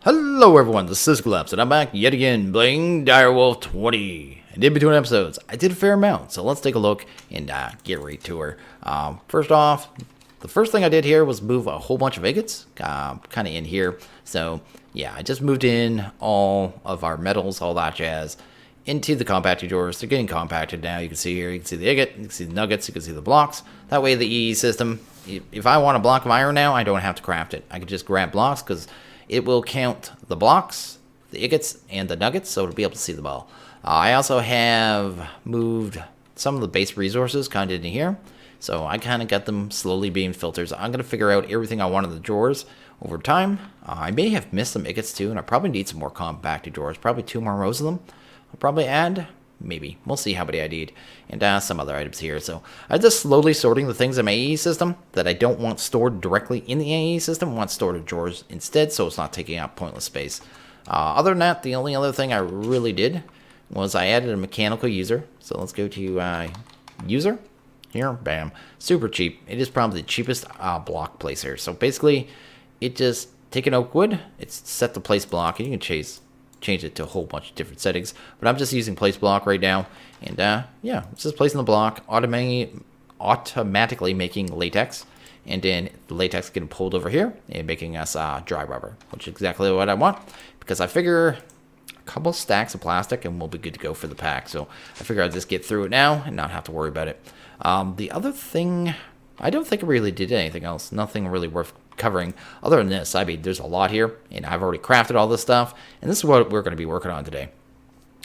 Hello everyone, this is Systemcollapse, and I'm back yet again playing Direwolf20. And in between episodes, I did a fair amount, so let's take a look and get right to her. First off, the first thing I did here was move a whole bunch of agates, kind of in here. So yeah, I just moved in all of our metals, all that jazz, into the compacting drawers. They're getting compacted now. You can see here, you can see the agate, you can see the nuggets, you can see the blocks. That way the EE system, if I want a block of iron now, I don't have to craft it. I can just grab blocks because it will count the blocks, the agates, and the nuggets, so it'll be able to see them all. I also have moved some of the base resources kind of in here, so I kind of got them slowly being filters. I'm going to figure out everything I want in the drawers over time. I may have missed some agates too, and I probably need some more compacted drawers, probably 2 more rows of them. I'll probably add, maybe. We'll see how many I need. And some other items here. So I'm just slowly sorting the things in my AE system that I don't want stored directly in the AE system. I want stored in drawers instead, so it's not taking up pointless space. Other than that, the only other thing I really did was I added a mechanical user. So let's go to user. Here, bam. Super cheap. It is probably the cheapest block placer. So basically, it just take an oak wood. It's set to place block, and you can change it to a whole bunch of different settings, but I'm just using place block right now, and yeah, it's just placing the block, automatically making latex, and then the latex getting pulled over here and making us dry rubber, which is exactly what I want, because I figure a couple stacks of plastic and we'll be good to go for the pack. So I figure I'll just get through it now and not have to worry about it. The other thing, I don't think I really did anything else, nothing really worth covering other than this. I mean, there's a lot here, and I've already crafted all this stuff, and this is what we're going to be working on today.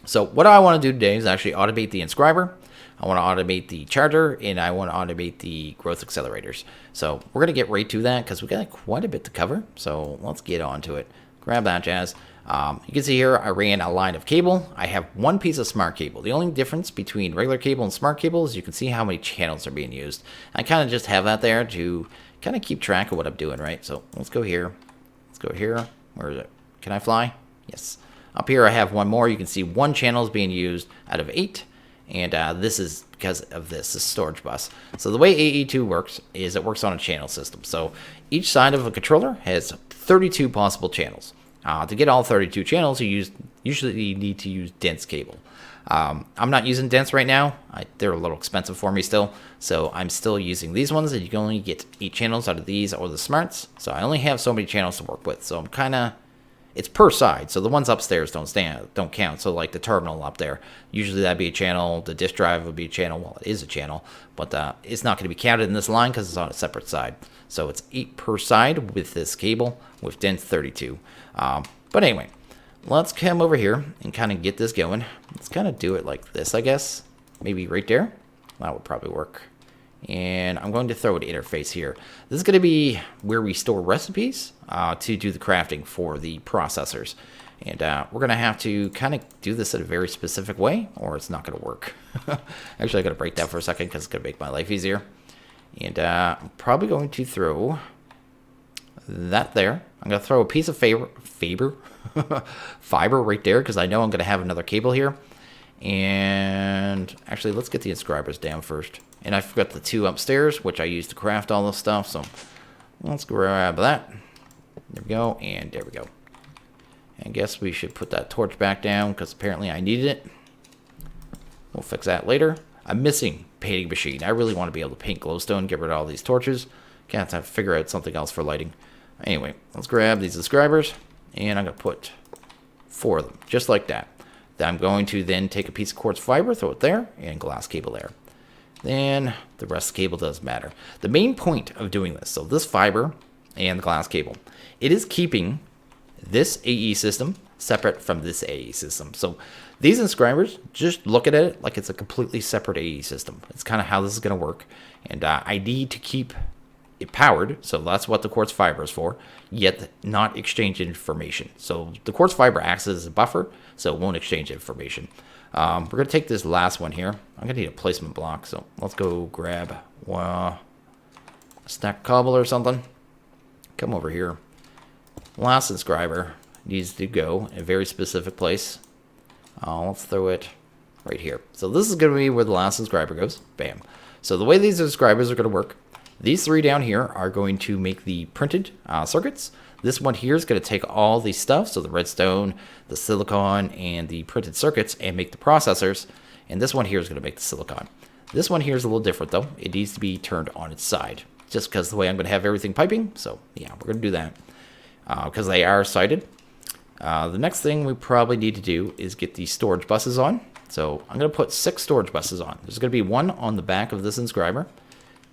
So what I want to do today is actually automate the inscriber, I want to automate the charger, and I want to automate the growth accelerators. So we're going to get right to that because we got quite a bit to cover, so let's get on to it. Grab that jazz. You can see here I ran a line of cable. I have one piece of smart cable. The only difference between regular cable and smart cable is you can see how many channels are being used. I kind of just have that there to kind of keep track of what I'm doing, right? So let's go here. Let's go here. Where is it? Can I fly? Yes. Up here I have one more. You can see 1 channel is being used out of 8. And this is because of this storage bus. So the way AE2 works is it works on a channel system. So each side of a controller has 32 possible channels. To get all 32 channels, you usually need to use dense cable. I'm not using dense right now. They're a little expensive for me still, so I'm still using these ones, and you can only get 8 channels out of these or the smarts. So I only have so many channels to work with. So I'm kind of, it's per side. So the ones upstairs don't count. So like the terminal up there, usually that'd be a channel. The disk drive would be a channel. Well, it is a channel, but it's not going to be counted in this line because it's on a separate side. So it's 8 per side with this cable with dense 32. But anyway, let's come over here and kind of get this going. Let's kind of do it like this, I guess. Maybe right there. That would probably work. And I'm going to throw an interface here. This is going to be where we store recipes to do the crafting for the processors. And we're going to have to kind of do this in a very specific way, or it's not going to work. Actually, I got to break that for a second because it's going to make my life easier. And I'm probably going to throw that there. I'm going to throw a piece of fiber right there because I know I'm going to have another cable here. And actually, let's get the inscribers down first. And I forgot the 2 upstairs, which I used to craft all this stuff. So let's grab that. There we go. And there we go. And I guess we should put that torch back down because apparently I needed it. We'll fix that later. I'm missing painting machine. I really want to be able to paint glowstone, get rid of all these torches. Can't have to figure out something else for lighting. Anyway, let's grab these inscribers, and I'm going to put 4 of them, just like that. Then I'm going to then take a piece of quartz fiber, throw it there, and glass cable there. Then the rest of the cable doesn't matter. The main point of doing this, so this fiber and the glass cable, it is keeping this AE system separate from this AE system. So these inscribers, just look at it like it's a completely separate AE system. It's kind of how this is going to work. And I need to keep it powered, so that's what the quartz fiber is for, yet not exchange information. So the quartz fiber acts as a buffer, so it won't exchange information. We're going to take this last one here. I'm going to need a placement block, so let's go grab a stack cobble or something. Come over here. Last inscriber needs to go in a very specific place. Let's throw it right here. So this is going to be where the last inscriber goes. Bam. So the way these inscribers are going to work, these 3 down here are going to make the printed circuits. This one here is going to take all these stuff, so the redstone, the silicon, and the printed circuits, and make the processors. And this one here is going to make the silicon. This one here is a little different though. It needs to be turned on its side, just because the way I'm going to have everything piping. So yeah, we're going to do that because they are sighted. The next thing we probably need to do is get the storage buses on. So I'm going to put 6 storage buses on. There's going to be one on the back of this inscriber,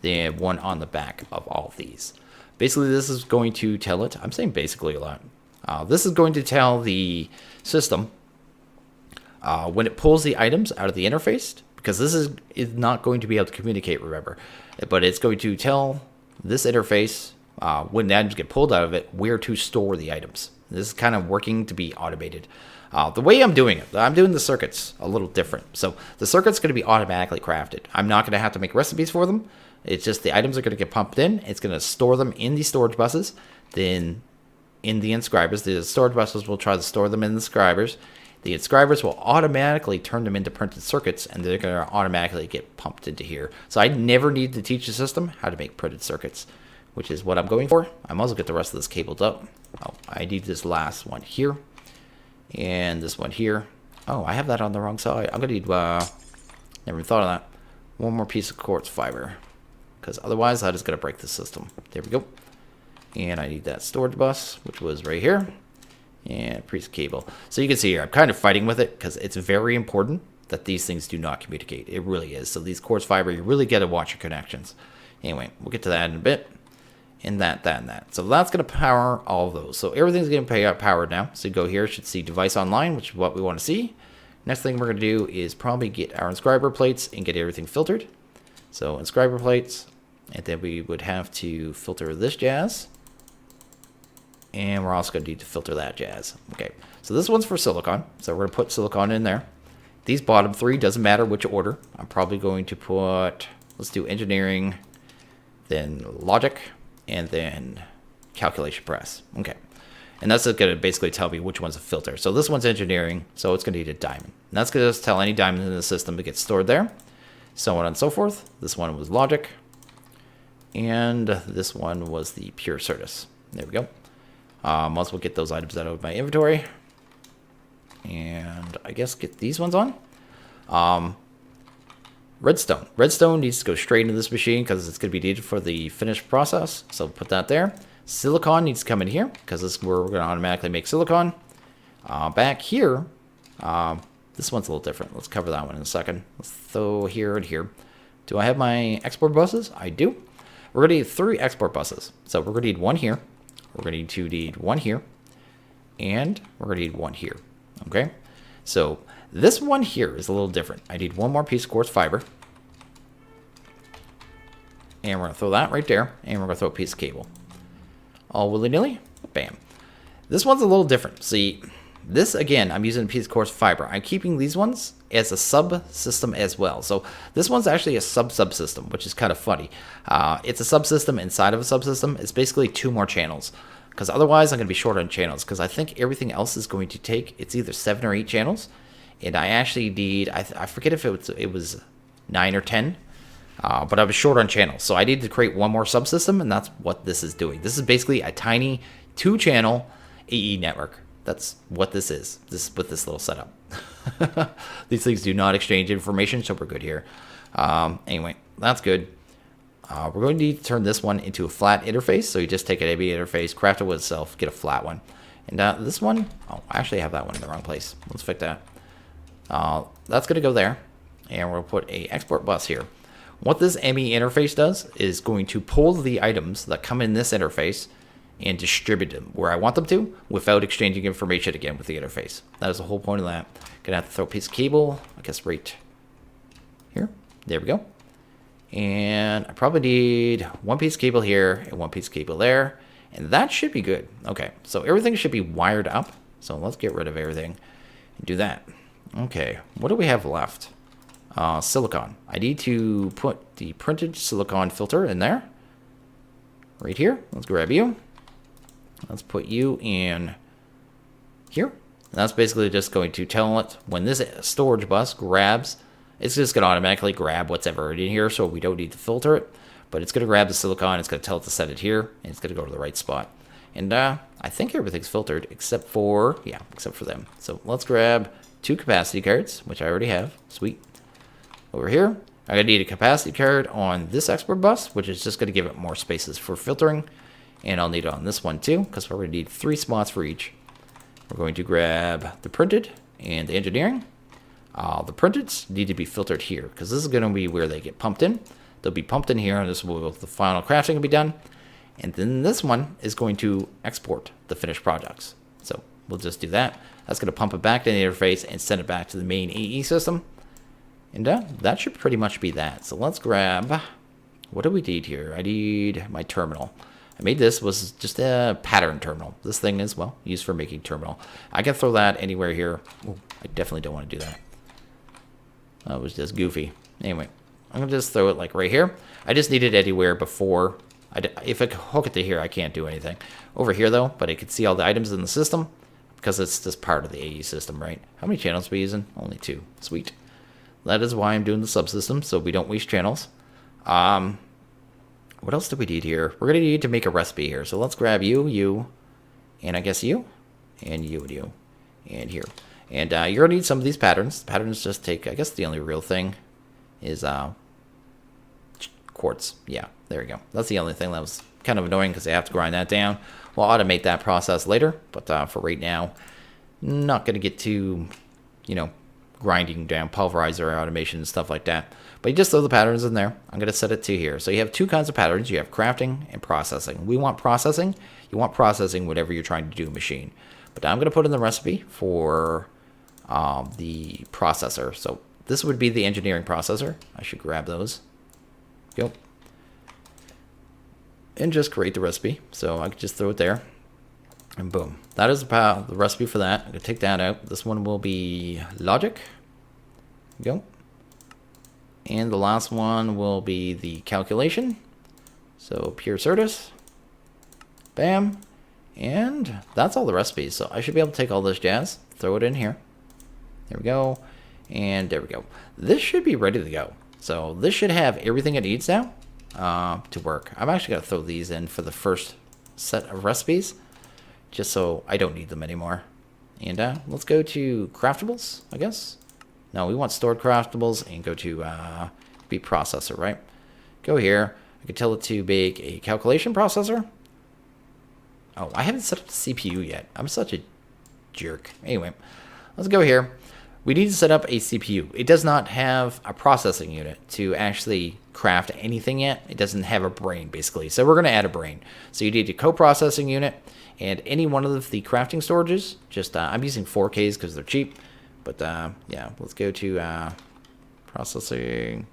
then one on the back of all of these. Basically, this is going to tell it, I'm saying basically a lot. This is going to tell the system when it pulls the items out of the interface, because this is not going to be able to communicate, remember, but it's going to tell this interface when the items get pulled out of it where to store the items. This is kind of working to be automated. The way I'm doing it, I'm doing the circuits a little different. So the circuit's going to be automatically crafted. I'm not going to have to make recipes for them. It's just the items are going to get pumped in. It's going to store them in the storage buses. Then in the inscribers, the storage buses will try to store them in the inscribers. The inscribers will automatically turn them into printed circuits, and they're going to automatically get pumped into here. So I never need to teach the system how to make printed circuits, which is what I'm going for. I might as well get the rest of this cabled up. Oh, I need this last one here. And this one here. Oh, I have that on the wrong side. I'm going to need, never even thought of that. One more piece of quartz fiber, because otherwise that is going to break the system. There we go. And I need that storage bus, which was right here. And piece of cable. So you can see here, I'm kind of fighting with it because it's very important that these things do not communicate. It really is. So these quartz fiber, you really got to watch your connections. Anyway, we'll get to that in a bit. And that, and that. So that's going to power all of those. So everything's getting powered now. So you go here, should see device online, which is what we want to see. Next thing we're going to do is probably get our inscriber plates and get everything filtered. So inscriber plates, and then we would have to filter this jazz. And we're also going to need to filter that jazz. Okay, so this one's for silicon. So we're going to put silicon in there. These bottom 3, doesn't matter which order. I'm probably going to put, let's do engineering, then logic, and then calculation press. Okay. And that's going to basically tell me which one's a filter. So this one's engineering, so it's going to need a diamond. And that's going to just tell any diamond in the system to get stored there. So on and so forth. This one was logic. And this one was the pure certus. There we go. Might as well get those items out of my inventory. And I guess get these ones on. Redstone. Redstone needs to go straight into this machine because it's going to be needed for the finished process. So put that there. Silicon needs to come in here because this is where we're going to automatically make silicon. Back here, this one's a little different. Let's cover that one in a second. Let's throw here and here. Do I have my export buses? I do. We're going to need 3 export buses. So we're going to need one here. We're going to need one here. And we're going to need one here. Okay. So this one here is a little different. I need one more piece of quartz fiber. And we're going to throw that right there. And we're going to throw a piece of cable. All willy-nilly. Bam. This one's a little different. See, this, again, I'm using a piece of quartz fiber. I'm keeping these ones as a subsystem as well. So this one's actually a subsystem, which is kind of funny. It's a subsystem inside of a subsystem. It's basically 2 more channels. Because otherwise, I'm going to be short on channels. Because I think everything else is going to take, it's either 7 or 8 channels. And I actually need, I forget if it was 9 or 10, but I was short on channels. So I need to create one more subsystem, and that's what this is doing. This is basically a tiny 2-channel AE network. That's what this is. This with this little setup. These things do not exchange information, so we're good here. Anyway, that's good. We're going to need to turn this one into a flat interface. So you just take an AB interface, craft it with itself, get a flat one. And this one, oh, I actually have that one in the wrong place. Let's fix that. That's going to go there, and we'll put a export bus here. What this ME interface does is going to pull the items that come in this interface and distribute them where I want them to without exchanging information again with the interface. That is the whole point of that. Gonna have to throw a piece of cable, I guess right here. There we go. And I probably need one piece of cable here and one piece of cable there, and that should be good. Okay, so everything should be wired up. So let's get rid of everything and do that. Okay, what do we have left? Silicon. I need to put the printed silicon filter in there. Right here. Let's grab you. Let's put you in here. And that's basically just going to tell it when this storage bus grabs, it's just going to automatically grab what's ever in here, so we don't need to filter it. But it's going to grab the silicon, it's going to tell it to set it here, and it's going to go to the right spot. And I think everything's filtered except for, yeah, except for them. So let's grab 2 capacity cards, which I already have. Sweet. Over here, I'm going to need a capacity card on this export bus, which is just going to give it more spaces for filtering. And I'll need it on this one too, because we're going to need 3 spots for each. We're going to grab the printed and the engineering. The printeds need to be filtered here, because this is going to be where they get pumped in. They'll be pumped in here, and this will the final crafting will be done. And then this one is going to export the finished projects. So we'll just do that. That's going to pump it back to the interface and send it back to the main AE system. And that should pretty much be that. So let's grab, what do we need here? I need my terminal. I made this, was just a pattern terminal. This thing is, well, used for making terminal. I can throw that anywhere here. Ooh, I definitely don't want to do that. That was just goofy. Anyway, I'm going to just throw it like right here. I just need it anywhere before. If I hook it to here, I can't do anything. Over here, though, but I can see all the items in the system because it's just part of the AE system, right? How many channels are we using? Only 2. Sweet. That is why I'm doing the subsystem, so we don't waste channels. What else do we need here? We're going to need to make a recipe here. So let's grab you, and I guess you, and you, and here. And you're going to need some of these patterns. Patterns just take, I guess the only real thing is quartz. Yeah, there we go. That's the only thing that was kind of annoying because they have to grind that down. We'll automate that process later, but for right now, not going to get to, grinding down pulverizer automation and stuff like that. But you just throw the patterns in there. I'm going to set it to here. So you have 2 kinds of patterns. You have crafting and processing. We want processing. You want processing whatever you're trying to do machine. But I'm going to put in the recipe for the processor. So this would be the engineering processor. I should grab those. Go. And just create the recipe. So I could just throw it there. And boom. That is the recipe for that. I'm going to take that out. This one will be logic. Go. And the last one will be the calculation. So pure certus. Bam. And that's all the recipes. So I should be able to take all this jazz, throw it in here. There we go. And there we go. This should be ready to go. So this should have everything it needs now to work. I'm actually going to throw these in for the first set of recipes, just so I don't need them anymore. And let's go to craftables, I guess. No, we want stored craftables and go to be processor, right? Go here. I can tell it to make a calculation processor. Oh, I haven't set up the CPU yet. I'm such a jerk. Anyway, let's go here. We need to set up a CPU. It does not have a processing unit to actually craft anything yet. It doesn't have a brain, basically. So we're going to add a brain. So you need a co-processing unit and any one of the crafting storages. Just I'm using 4Ks because they're cheap. But yeah, let's go to processing.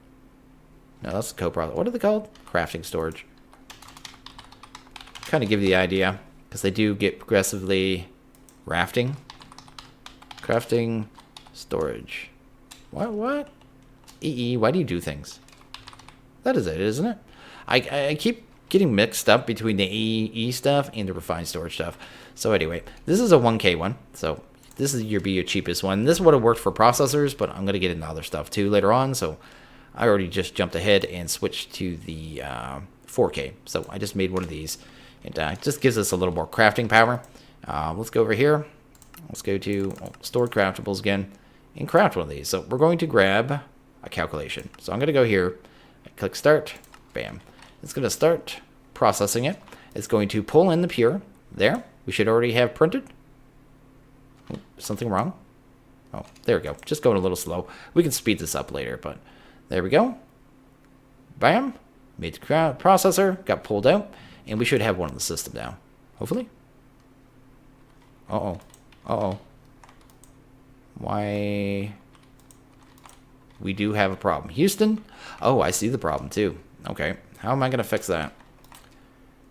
No, that's co-processing. What are they called? Crafting storage. Kind of give you the idea, because they do get progressively crafting storage. What? EE, why do you do things? That is it, isn't it? I keep getting mixed up between the EE stuff and the refined storage stuff. So anyway, this is a 1K one. So this is your cheapest one. This would have worked for processors, but I'm going to get into other stuff too later on. So I already just jumped ahead and switched to the 4K. So I just made one of these. And it just gives us a little more crafting power. Let's go over here. Let's go to stored craftables again and craft one of these. So we're going to grab a calculation. So I'm going to go here, click start, bam. It's going to start processing it. It's going to pull in the pure. There, we should already have printed. Oh, something wrong? Oh, there we go. Just going a little slow. We can speed this up later, but there we go. Bam. Made the processor, got pulled out. And we should have one in the system now. Hopefully. Uh-oh. Uh-oh. Why? We do have a problem. Houston? Oh, I see the problem too. Okay. How am I going to fix that?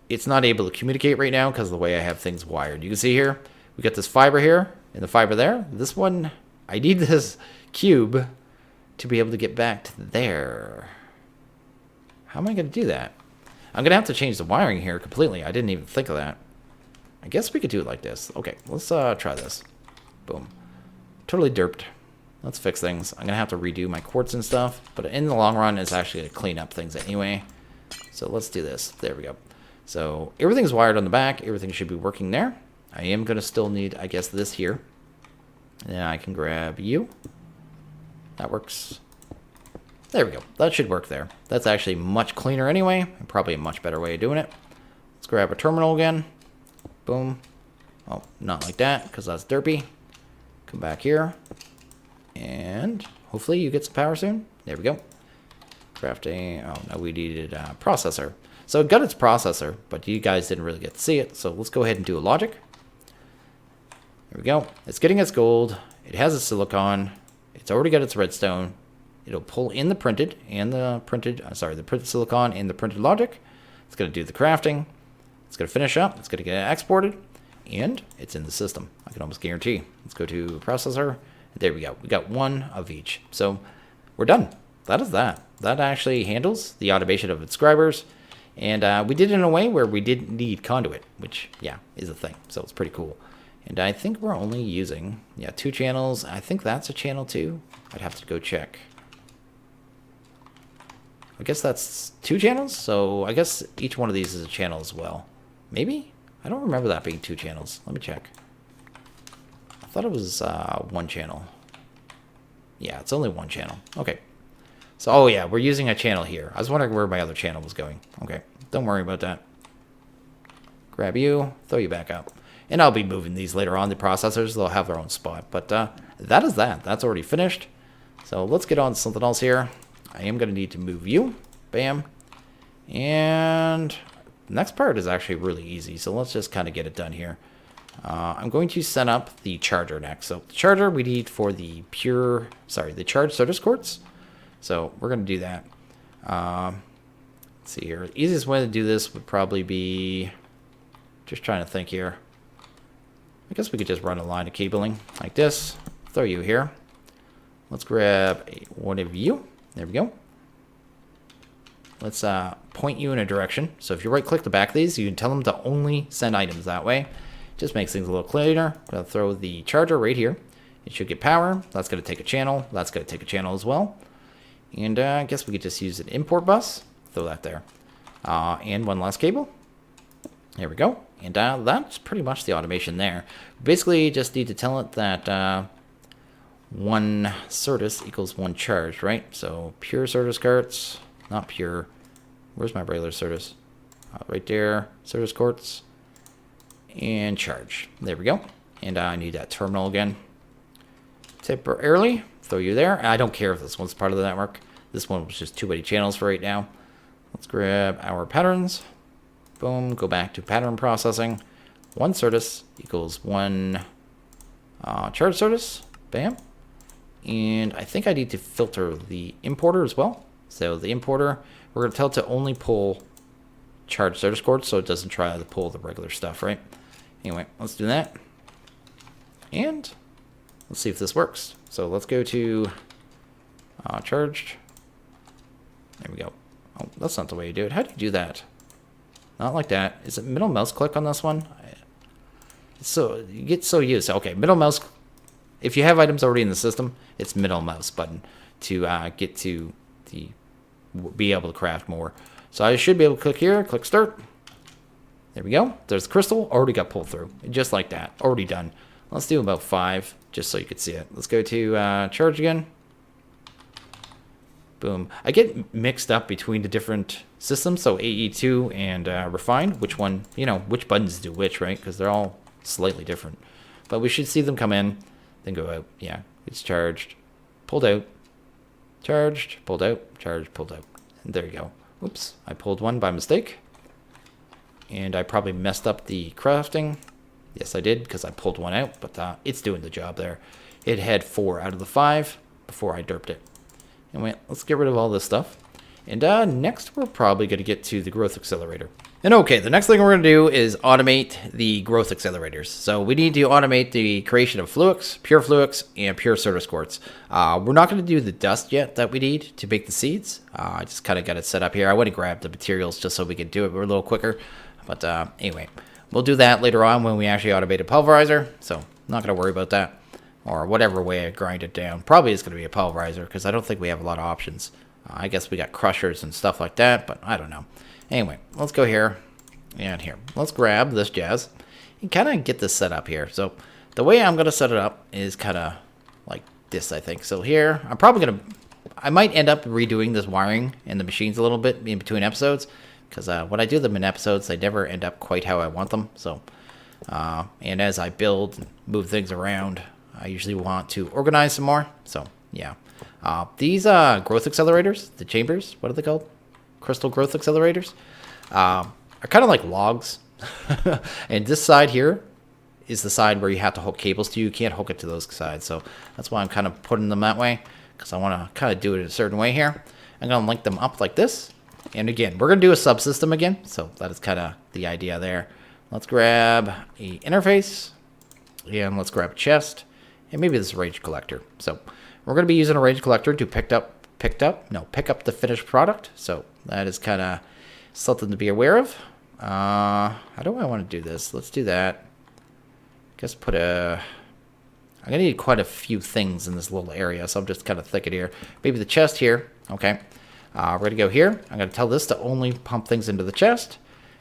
It's not able to communicate right now because of the way I have things wired. You can see here, we got this fiber here and the fiber there. This one, I need this cube to be able to get back to there. How am I going to do that? I'm going to have to change the wiring here completely. I didn't even think of that. I guess we could do it like this. Okay, let's try this. Boom. Totally derped. Let's fix things. I'm going to have to redo my quartz and stuff. But in the long run, it's actually going to clean up things anyway. So let's do this. There we go. So everything's wired on the back. Everything should be working there. I am going to still need, I guess, this here. And then I can grab you. That works. There we go. That should work there. That's actually much cleaner anyway, and probably a much better way of doing it. Let's grab a terminal again. Boom. Oh, not like that, because that's derpy. Come back here. And hopefully you get some power soon. There we go. Crafting. Oh, no, we needed a processor. So it got its processor, but you guys didn't really get to see it. So let's go ahead and do a logic. There we go. It's getting its gold. It has its silicon. It's already got its redstone. It'll pull in the printed and the printed, the printed silicon and the printed logic. It's going to do the crafting. It's going to finish up. It's going to get exported. And it's in the system. I can almost guarantee. Let's go to processor. There we go. We got one of each. So we're done. That is that. That actually handles the automation of inscribers. And we did it in a way where we didn't need conduit, which, yeah, is a thing. So it's pretty cool. And I think we're only using, 2 channels. I think that's a channel too. I'd have to go check. I guess that's 2 channels. So I guess each one of these is a channel as well. Maybe? I don't remember that being 2 channels. Let me check. I thought it was 1 channel. Yeah, it's only 1 channel. Okay. So, oh yeah, we're using a channel here. I was wondering where my other channel was going. Okay, don't worry about that. Grab you, throw you back up. And I'll be moving these later on. The processors, they'll have their own spot. But that is that. That's already finished. So let's get on to something else here. I am going to need to move you. Bam. And the next part is actually really easy. So let's just kind of get it done here. I'm going to set up the charger next. So the charger we need for the the charged service quartz. So we're going to do that. Let's see here. The easiest way to do this would probably be, just trying to think here. I guess we could just run a line of cabling like this. Throw you here. Let's grab one of you. There we go. Let's point you in a direction. So if you right click the back of these, you can tell them to only send items that way. Just makes things a little cleaner. I'm going to throw the charger right here. It should get power. That's going to take a channel. That's going to take a channel as well. And I guess we could just use an import bus. Throw that there. And one last cable. There we go. And that's pretty much the automation there. Basically, just need to tell it that 1 Certus equals 1 charge, right? So pure Certus carts, not pure. Where's my regular Certus? Right there. Certus quartz. And charge. There we go. And I need that terminal again. Temporarily. Throw you there. I don't care if this one's part of the network. This one was just too many channels for right now. Let's grab our patterns. Boom. Go back to pattern processing. 1 Certus equals 1 charge Certus. Bam. And I think I need to filter the importer as well. So the importer, we're going to tell it to only pull charge Certus quartz so it doesn't try to pull the regular stuff, right? Anyway, let's do that. And let's see if this works. So let's go to charged. There we go. Oh, that's not the way you do it. How do you do that? Not like that. Is it middle mouse click on this one? So you get so used. Okay, middle mouse. If you have items already in the system, it's middle mouse button to get to the be able to craft more. So I should be able to click here, click start. There we go. There's the crystal. Already got pulled through. Just like that. Already done. Let's do about 5, just so you could see it. Let's go to charge again. Boom. I get mixed up between the different systems, so AE2 and Refined, which one, which buttons do which, right? Because they're all slightly different. But we should see them come in, then go out. Yeah, it's charged, pulled out, charged, pulled out, charged, pulled out. And there you go. Oops, I pulled one by mistake. And I probably messed up the crafting. Yes, I did, because I pulled one out, but it's doing the job there. It had 4 out of the 5 before I derped it. Anyway, let's get rid of all this stuff. And next, we're probably going to get to the growth accelerator. And okay, the next thing we're going to do is automate the growth accelerators. So we need to automate the creation of Fluix, Pure Fluix, and Pure Certus quartz. We're not going to do the dust yet that we need to make the seeds. I just kind of got it set up here. I went and grabbed the materials just so we could do it a little quicker. But anyway, we'll do that later on when we actually automate a pulverizer. So not going to worry about that. Or whatever way I grind it down. Probably it's going to be a pulverizer because I don't think we have a lot of options. I guess we got crushers and stuff like that, but I don't know. Anyway, let's go here. And here, let's grab this jazz and kind of get this set up here. So the way I'm going to set it up is kind of like this, I think. So here, I might end up redoing this wiring and the machines a little bit in between episodes, because when I do them in episodes, they never end up quite how I want them. So, and as I build and move things around, I usually want to organize some more. So yeah, these growth accelerators, the chambers, what are they called? Crystal growth accelerators, are kind of like logs. And this side here is the side where you have to hook cables to. You can't hook it to those sides. So that's why I'm kind of putting them that way, because I want to kind of do it a certain way here. I'm going to link them up like this. And again, we're going to do a subsystem again. So that is kind of the idea there. Let's grab a interface. And let's grab a chest. And maybe this range collector. So we're going to be using a range collector to pick up the finished product. So that is kind of something to be aware of. How do I want to do this? Let's do that. Guess I'm going to need quite a few things in this little area, so I'm just kind of thinking here. Maybe the chest here. Okay. We're going to go here. I'm going to tell this to only pump things into the chest,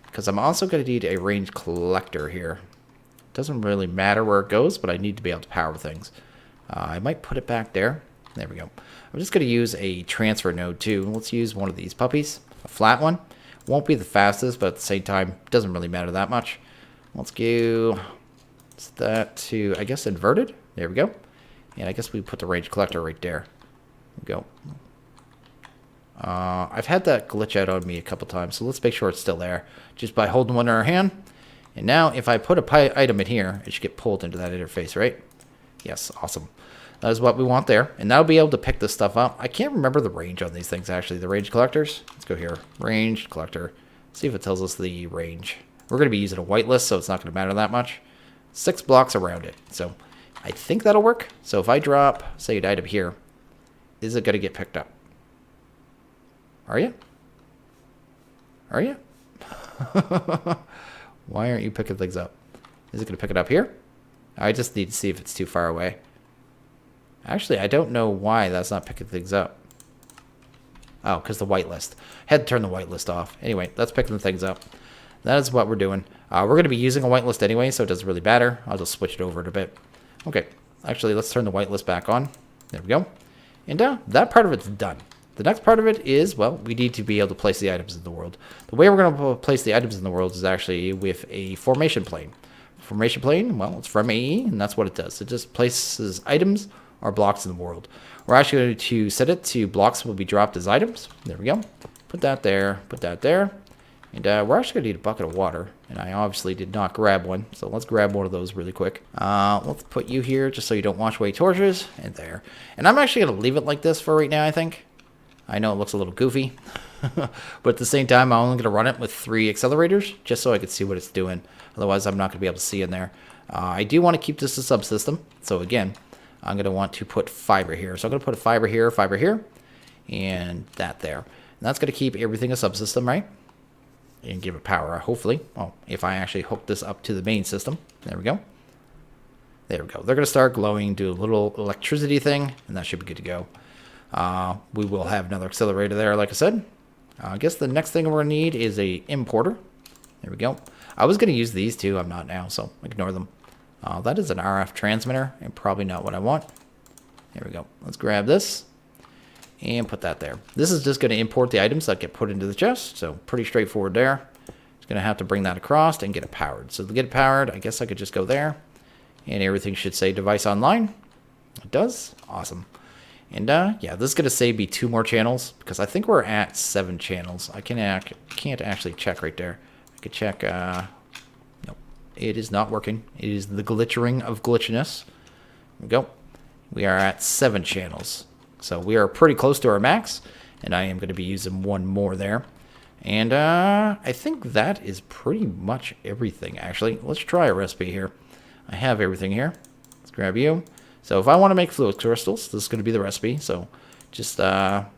because I'm also going to need a range collector here. Doesn't really matter where it goes, but I need to be able to power things. I might put it back there. There we go. I'm just going to use a transfer node too. Let's use one of these puppies, a flat one. Won't be the fastest, but at the same time, doesn't really matter that much. Let's go that to, I guess, inverted. There we go. And I guess we put the range collector right there. There we go. I've had that glitch out on me a couple times, so let's make sure it's still there, just by holding one in our hand. And now, if I put a item in here, it should get pulled into that interface, right? Yes, awesome. That is what we want there. And now be able to pick this stuff up. I can't remember the range on these things, actually. The range collectors. Let's go here. Range collector. See if it tells us the range. We're going to be using a whitelist, so it's not going to matter that much. 6 blocks around it. So I think that'll work. So if I drop, say, an item here, is it going to get picked up? Are you? Are you? Why aren't you picking things up? Is it going to pick it up here? I just need to see if it's too far away. Actually, I don't know why that's not picking things up. Oh, because the whitelist. Had to turn the whitelist off. Anyway, that's picking things up. That is what we're doing. We're going to be using a whitelist anyway, so it doesn't really matter. I'll just switch it over in a bit. Okay. Actually, let's turn the whitelist back on. There we go. And that part of it's done. The next part of it is, well, we need to be able to place the items in the world. The way we're going to place the items in the world is actually with a formation plane. Formation plane, well, it's from AE, and that's what it does. It just places items or blocks in the world. We're actually going to set it to blocks will be dropped as items. There we go. Put that there. Put that there. And we're actually going to need a bucket of water. And I obviously did not grab one. So let's grab one of those really quick. Let's put you here just so you don't wash away torches. And there. And I'm actually going to leave it like this for right now, I think. I know it looks a little goofy. But at the same time, I'm only going to run it with 3 accelerators. Just so I can see what it's doing. Otherwise, I'm not going to be able to see in there. I do want to keep this a subsystem. So again, I'm going to want to put fiber here. So I'm going to put a fiber here, and that there. And that's going to keep everything a subsystem, right? And give it power, hopefully. Well, if I actually hook this up to the main system. There we go. There we go. They're going to start glowing, do a little electricity thing, and that should be good to go. We will have another accelerator there, like I said. I guess the next thing we're going to need is a importer. There we go. I was going to use these two. I'm not now, so ignore them. That is an RF transmitter, and probably not what I want. There we go. Let's grab this and put that there. This is just going to import the items that get put into the chest, so pretty straightforward there. Just going to have to bring that across and get it powered. So to get it powered, I guess I could just go there, and everything should say device online. It does. Awesome. And yeah, this is going to say be 2 more channels, because I think we're at 7 channels. I can't actually check right there. I could check. Nope, it is not working. It is the glitchering of glitchiness. There we go. We are at 7 channels. So we are pretty close to our max, and I am going to be using 1 more there. And I think that is pretty much everything, actually. Let's try a recipe here. I have everything here. Let's grab you. So if I want to make fluid crystals, this is going to be the recipe. So just charged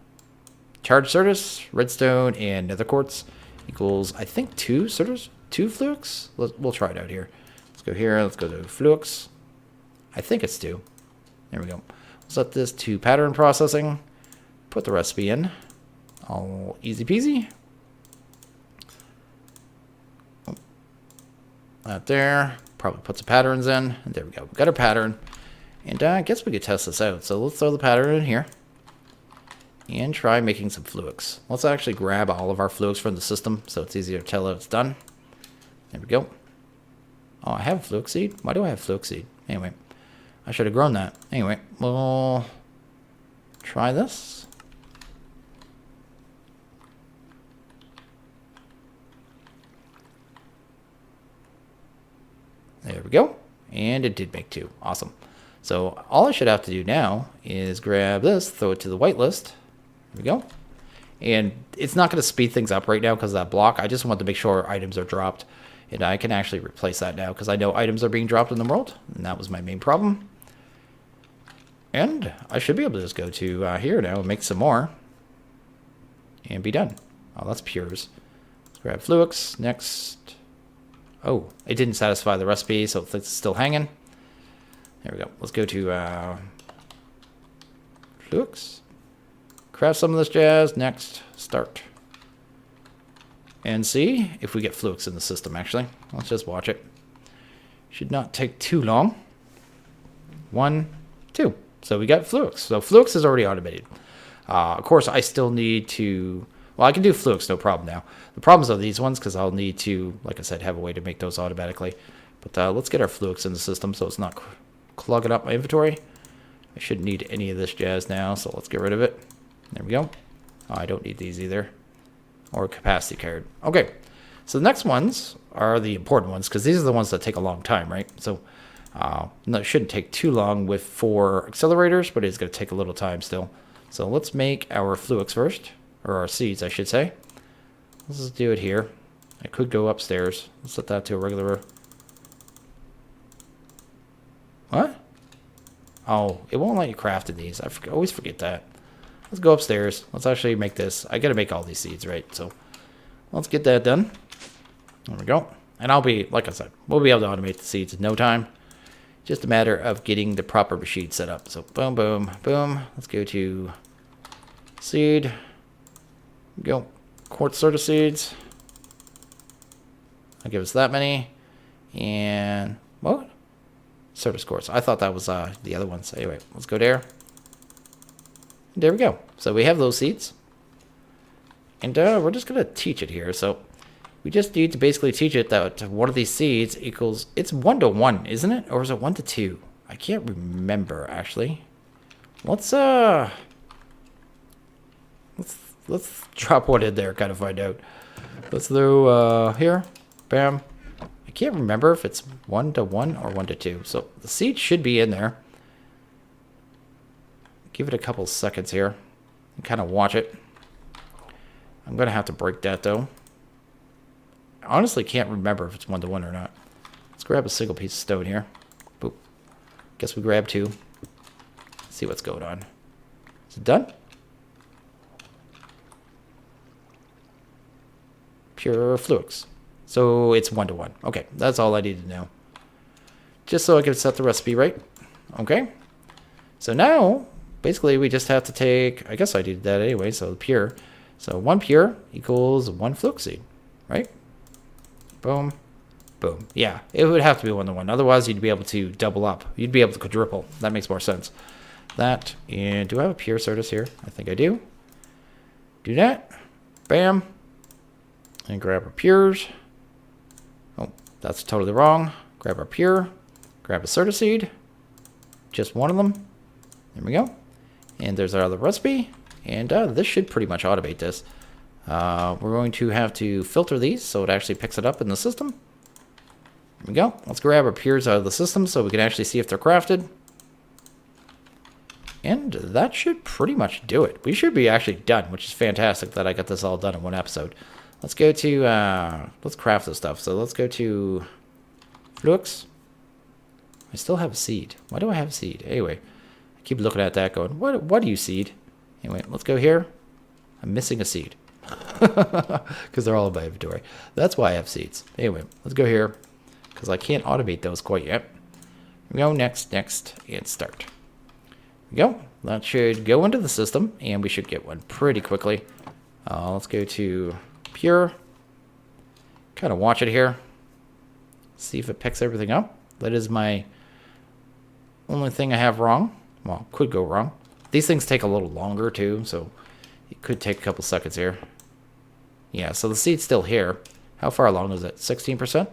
Certus, redstone, and nether quartz equals, I think, 2 Certus, 2 flux. We'll try it out here. Let's go here. Let's go to flux. I think it's 2. There we go. Set this to pattern processing. Put the recipe in. All easy peasy. Oh, That there. Probably put some patterns in. And there we go. We got our pattern. And I guess we could test this out. So let's throw the pattern in here. And try making some flux. Let's actually grab all of our flux from the system so it's easier to tell if it's done. There we go. Oh, I have a flux seed? Why do I have flux seed? Anyway, I should have grown that. Anyway, we'll try this. There we go. And it did make 2. Awesome. So all I should have to do now is grab this, throw it to the whitelist. There we go. And it's not going to speed things up right now because of that block. I just want to make sure items are dropped. And I can actually replace that now because I know items are being dropped in the world. And that was my main problem. And I should be able to just go to here now and make some more. And be done. Oh, that's pures. Let's grab flux. Next. Oh, it didn't satisfy the recipe, so it's still hanging. There we go. Let's go to flux. Craft some of this jazz. Next. Start. And see if we get flux in the system, actually. Let's just watch it. Should not take too long. 1, 2. So we got flux. So flux is already automated. Of course, I still need to... Well, I can do flux, no problem now. The problems are these ones, because I'll need to, like I said, have a way to make those automatically. But let's get our flux in the system so it's not clogging up my inventory. I shouldn't need any of this jazz now, so let's get rid of it. There we go. Oh, I don't need these either. Or a capacity card. Okay, so the next ones are the important ones, because these are the ones that take a long time, right? So no, it shouldn't take too long with 4 accelerators, but it's going to take a little time still. So let's make our flux first, or our seeds, I should say. Let's just do it here. I could go upstairs. Let's set that to a regular... What? Oh, it won't let you craft in these. I always forget that. Let's go upstairs. Let's actually make this. I got to make all these seeds, right? So let's get that done. There we go. And I'll be, like I said, we'll be able to automate the seeds in no time. Just a matter of getting the proper machine set up. So boom, boom, boom. Let's go to seed. Go. Quartz sort of seeds. I'll give us that many. And what? Service quartz. I thought that was the other ones. Anyway, let's go there. There we go. So we have those seeds. And we're just going to teach it here. So we just need to basically teach it that one of these seeds equals... It's 1 to 1, isn't it? Or is it 1 to 2? I can't remember, actually. Let's drop one in there, kind of find out. Let's throw here. Bam. I can't remember if it's 1 to 1 or 1 to 2. So the seed should be in there. Give it a couple seconds here and kind of watch it. I'm going to have to break that, though. I honestly can't remember if it's 1 to 1 or not. Let's grab a single piece of stone here. Boop. Guess we grab 2. Let's see what's going on. Is it done? Pure flux. So it's 1 to 1. Okay, that's all I need to know. Just so I can set the recipe right. Okay. So now... Basically, we just have to take, I guess I did that anyway, so pure. So 1 pure equals 1 flux seed, right? Boom, boom. Yeah, it would have to be 1 to 1. Otherwise, you'd be able to double up. You'd be able to quadruple. That makes more sense. That, and do I have a pure certus here? I think I do. Do that. Bam. And grab our pures. Oh, that's totally wrong. Grab our pure. Grab a certus seed. Just one of them. There we go. And there's our other recipe. And this should pretty much automate this. We're going to have to filter these so it actually picks it up in the system. There we go. Let's grab our pures out of the system so we can actually see if they're crafted. And that should pretty much do it. We should be actually done, which is fantastic that I got this all done in one episode. Let's go to, let's craft this stuff. So let's go to flux. I still have a seed. Why do I have a seed? Anyway. Keep looking at that going, what do you seed? Anyway, let's go here. I'm missing a seed. Because they're all in my inventory. That's why I have seeds. Anyway, let's go here. Because I can't automate those quite yet. Here we go, next, and start. Here we go. That should go into the system, and we should get one pretty quickly. Let's go to pure. Kind of watch it here. See if it picks everything up. That is my only thing I have wrong. Well, could go wrong. These things take a little longer too, so it could take a couple seconds here. Yeah, so the seed's still here. How far along is it? 16%?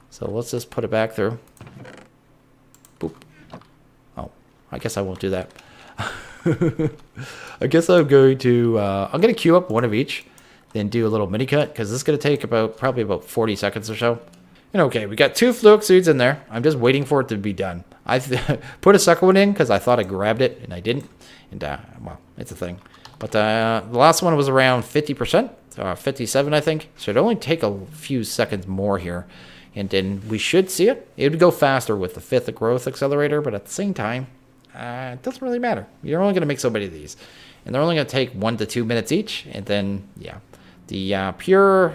So let's just put it back through. Boop. Oh, I guess I won't do that. I guess I'm going to queue up one of each, then do a little mini cut, because this is going to take probably about 40 seconds or so. And okay, we got 2 fluke seeds in there. I'm just waiting for it to be done. I put a second one in because I thought I grabbed it, and I didn't. And, well, it's a thing. But the last one was around 50%, 57, I think. So it'd only take a few seconds more here. And then we should see it. It would go faster with the 5th growth accelerator, but at the same time, it doesn't really matter. You're only going to make so many of these. And they're only going to take 1 to 2 minutes each. And then, yeah, the pure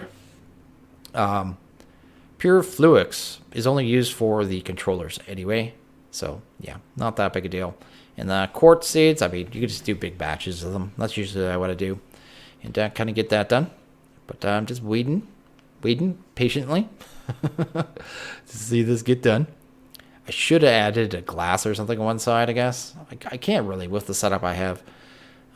fluix is only used for the controllers anyway. So, yeah, not that big a deal. And the quartz seeds, I mean, you can just do big batches of them. That's usually what I do. And kind of get that done. But I'm just waiting patiently to see this get done. I should have added a glass or something on one side, I guess. I can't really with the setup I have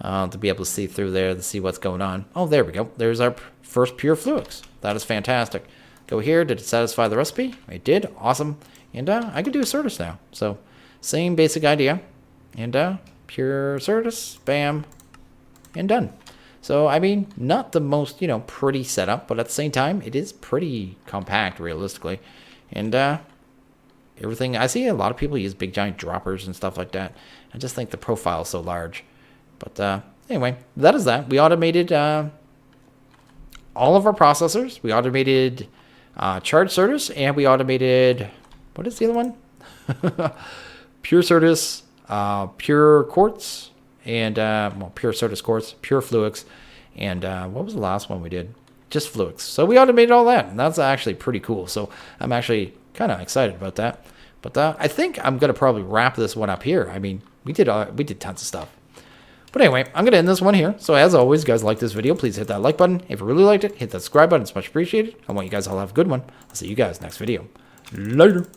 to be able to see through there to see what's going on. Oh, there we go. There's our first pure fluix. That is fantastic. Go here. Did it satisfy the recipe? It did. Awesome. And I can do a Certus now. So same basic idea. And pure Certus. Bam. And done. So, I mean, not the most, pretty setup, but at the same time, it is pretty compact, realistically. And everything, I see a lot of people use big giant droppers and stuff like that. I just think the profile is so large. But anyway, that is that. We automated all of our processors. We automated Charge Certus, and we automated, what is the other one? Pure Certus, Pure Quartz, and Pure Certus Quartz, Pure Fluix, and what was the last one we did? Just Fluix. So we automated all that, and that's actually pretty cool. So I'm actually kind of excited about that. But I think I'm gonna probably wrap this one up here. I mean, we did tons of stuff. But anyway, I'm gonna end this one here. So as always, guys, like this video, please hit that like button. If you really liked it, hit that subscribe button. It's much appreciated. I want you guys all to have a good one. I'll see you guys next video. Later.